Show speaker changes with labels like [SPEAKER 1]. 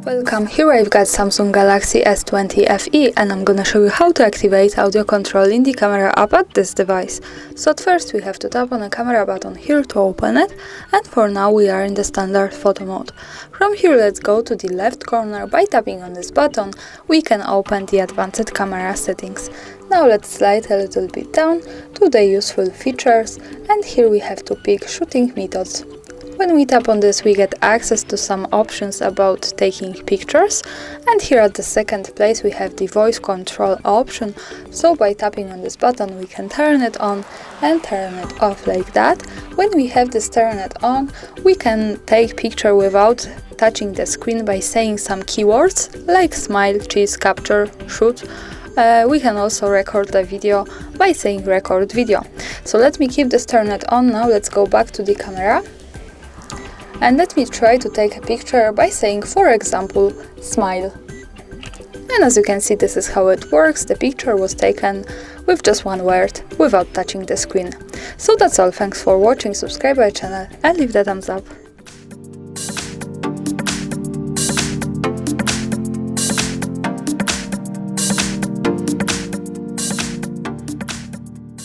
[SPEAKER 1] Welcome, here I've got Samsung Galaxy S20 FE and I'm gonna show you how to activate audio control in the camera app at this device. So at first we have to tap on the camera button here to open it, and for now we are in the standard photo mode. From here let's go to the left corner. By tapping on this button we can open the advanced camera settings. Now let's slide a little bit down to the useful features, and here we have to pick shooting methods. When we tap on this we get access to some options about taking pictures, and here at the second place we have the voice control option. So by tapping on this button we can turn it on and turn it off like that. When we have this turn it on, we can take picture without touching the screen by saying some keywords like smile, cheese, capture, shoot. We can also record the video by saying record video. So let me keep this turn it on. Now let's go back to the camera. And let me try to take a picture by saying, for example, smile. And as you can see, this is how it works. The picture was taken with just one word, without touching the screen. So that's all. Thanks for watching, subscribe my channel and leave the thumbs up.